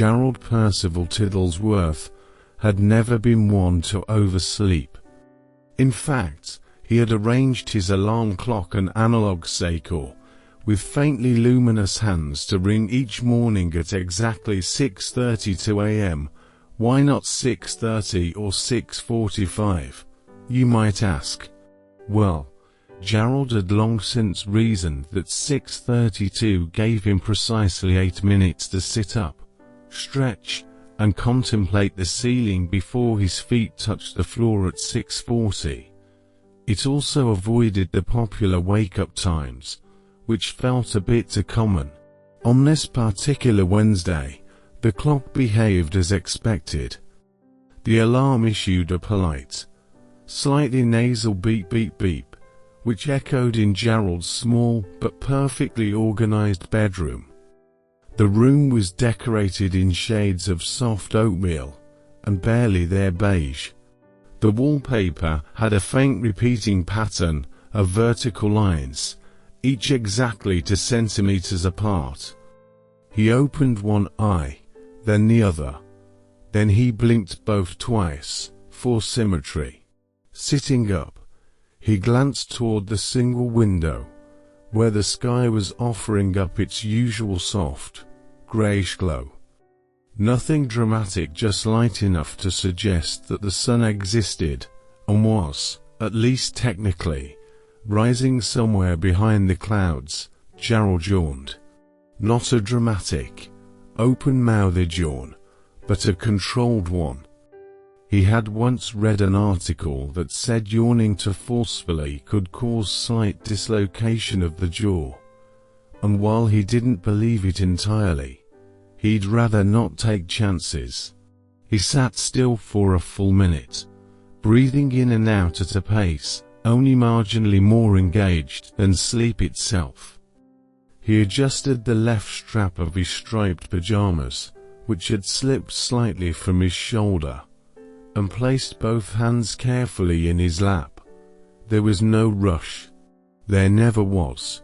Gerald Percival Tiddlesworth had never been one to oversleep. In fact, he had arranged his alarm clock and analog cycle with faintly luminous hands to ring each morning at exactly 6:32 a.m. Why not 6:30 or 6:45? You might ask. Well, Gerald had long since reasoned that 6:32 gave him precisely 8 minutes to sit up, stretch, and contemplate the ceiling before his feet touched the floor at 6:40. It also avoided the popular wake-up times, which felt a bit too common. On this particular Wednesday, the clock behaved as expected. The alarm issued a polite, slightly nasal beep beep beep, which echoed in Gerald's small but perfectly organized bedroom. The room was decorated in shades of soft oatmeal and barely their beige. The wallpaper had a faint repeating pattern of vertical lines, each exactly 2 centimeters apart. He opened one eye, then the other. Then he blinked both twice, for symmetry. Sitting up, he glanced toward the single window, where the sky was offering up its usual soft, greyish glow. Nothing dramatic, just light enough to suggest that the sun existed, and was, at least technically, rising somewhere behind the clouds. Gerald yawned. Not a dramatic, open-mouthed yawn, but a controlled one. He had once read an article that said yawning too forcefully could cause slight dislocation of the jaw, and while he didn't believe it entirely, he'd rather not take chances. He sat still for a full minute, breathing in and out at a pace only marginally more engaged than sleep itself. He adjusted the left strap of his striped pajamas, which had slipped slightly from his shoulder, and placed both hands carefully in his lap. There was no rush. There never was.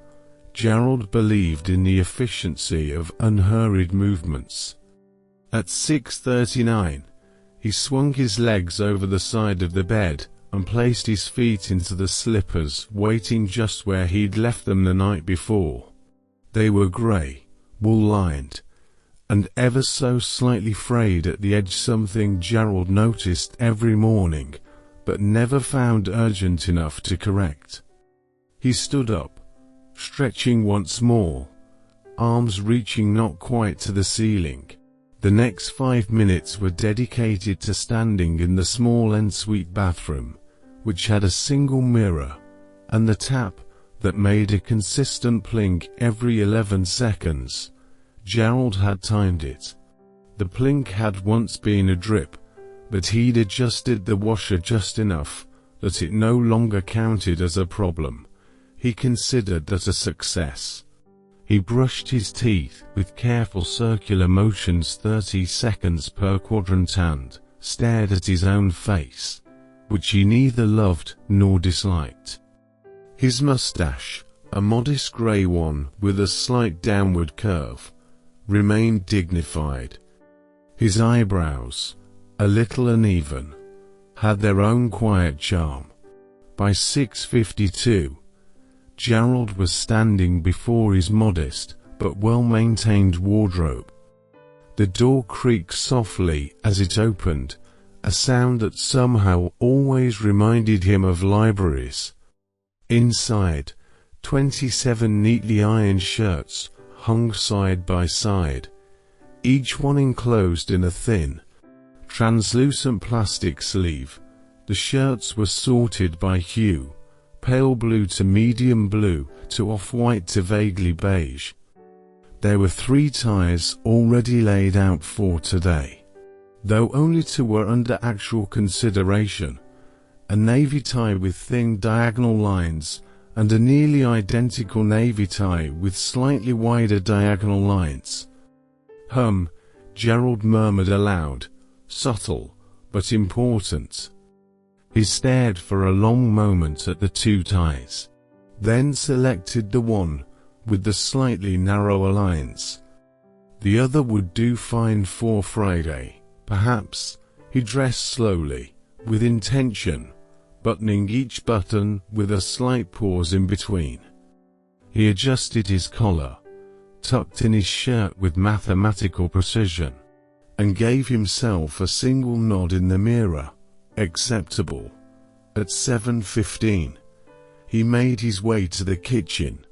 Gerald believed in the efficiency of unhurried movements. At 6:39, he swung his legs over the side of the bed and placed his feet into the slippers, waiting just where he'd left them the night before. They were grey, wool-lined, and ever so slightly frayed at the edge, something Gerald noticed every morning, but never found urgent enough to correct. He stood up, stretching once more, arms reaching not quite to the ceiling. The next 5 minutes were dedicated to standing in the small ensuite bathroom, which had a single mirror, and the tap that made a consistent plink every 11 seconds. Gerald had timed it. The plink had once been a drip, but he'd adjusted the washer just enough that it no longer counted as a problem. He considered that a success. He brushed his teeth with careful circular motions 30 seconds per quadrant and stared at his own face, which he neither loved nor disliked. His mustache, a modest grey one with a slight downward curve, remained dignified. His eyebrows, a little uneven, had their own quiet charm. By 6:52, Gerald was standing before his modest but well-maintained wardrobe. The door creaked softly as it opened, a sound that somehow always reminded him of libraries. Inside, 27 neatly ironed shirts hung side by side, each one enclosed in a thin, translucent plastic sleeve. The shirts were sorted by hue, pale blue to medium blue to off-white to vaguely beige. There were 3 ties already laid out for today, though only 2 were under actual consideration: a navy tie with thin diagonal lines and a nearly identical navy tie with slightly wider diagonal lines. Gerald murmured aloud, subtle but important. He stared for a long moment at the 2 ties, then selected the one with the slightly narrower lines. The other would do fine for Friday, perhaps. He dressed slowly, with intention, buttoning each button with a slight pause in between. He adjusted his collar, tucked in his shirt with mathematical precision, and gave himself a single nod in the mirror. Acceptable. At 7:15, he made his way to the kitchen,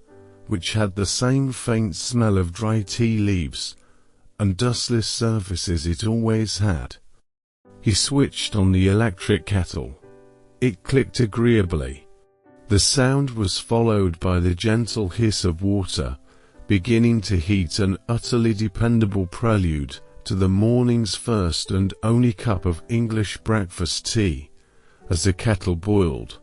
which had the same faint smell of dry tea leaves and dustless surfaces it always had. He switched on the electric kettle. It clicked agreeably. The sound was followed by the gentle hiss of water beginning to heat, an utterly dependable prelude to the morning's first and only cup of English breakfast tea. As the kettle boiled,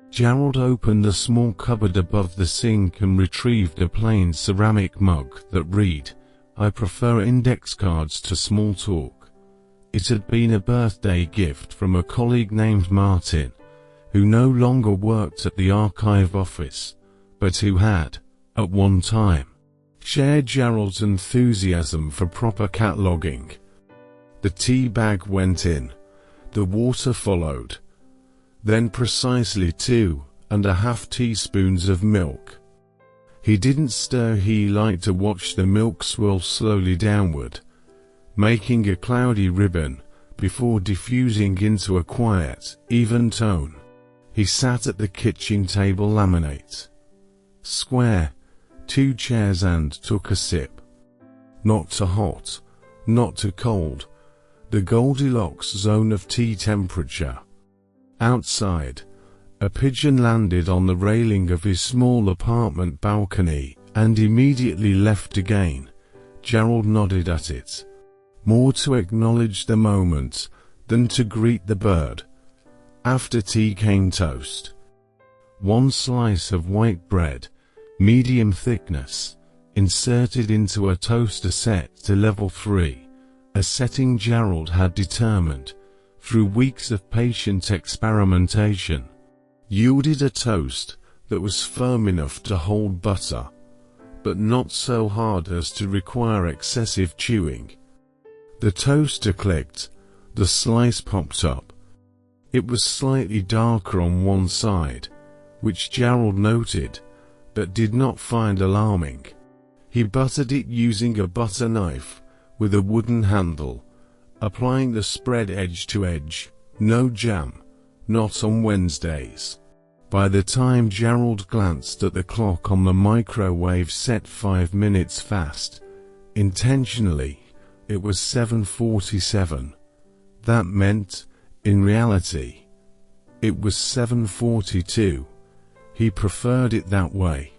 Gerald opened the small cupboard above the sink and retrieved a plain ceramic mug that read, "I prefer index cards to small talk." It had been a birthday gift from a colleague named Martin, who no longer worked at the archive office, but who had, at one time, shared Gerald's enthusiasm for proper cataloguing. The tea bag went in. The water followed. Then precisely 2.5 teaspoons of milk. He didn't stir. He liked to watch the milk swirl slowly downward, making a cloudy ribbon, before diffusing into a quiet, even tone. He sat at the kitchen table, laminate square, 2 chairs, and took a sip. Not too hot, not too cold, the Goldilocks zone of tea temperature. Outside, a pigeon landed on the railing of his small apartment balcony and immediately left again. Gerald nodded at it, more to acknowledge the moment than to greet the bird. After tea came toast. 1 slice of white bread, medium thickness, inserted into a toaster set to level 3, a setting Gerald had determined, through weeks of patient experimentation, yielded a toast that was firm enough to hold butter, but not so hard as to require excessive chewing. The toaster clicked, the slice popped up. It was slightly darker on one side, which Gerald noted, but did not find alarming. He buttered it using a butter knife with a wooden handle, applying the spread edge to edge. No jam, not on Wednesdays. By the time Gerald glanced at the clock on the microwave set 5 minutes fast, intentionally, it was 7:47. That meant, in reality, it was 7:42. He preferred it that way.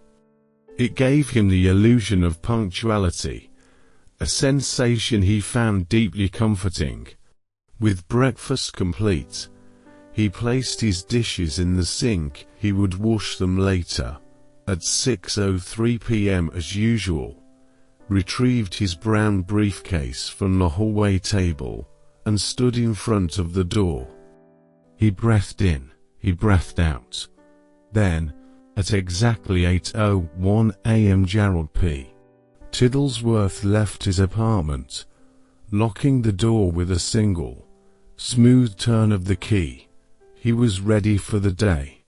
It gave him the illusion of punctuality, a sensation he found deeply comforting. With breakfast complete, he placed his dishes in the sink. He would wash them later. At 6:03 p.m. as usual, retrieved his brown briefcase from the hallway table and stood in front of the door. He breathed in, he breathed out. Then, at exactly 8:01 a.m. Gerald P. Tiddlesworth left his apartment, locking the door with a single, smooth turn of the key. He was ready for the day.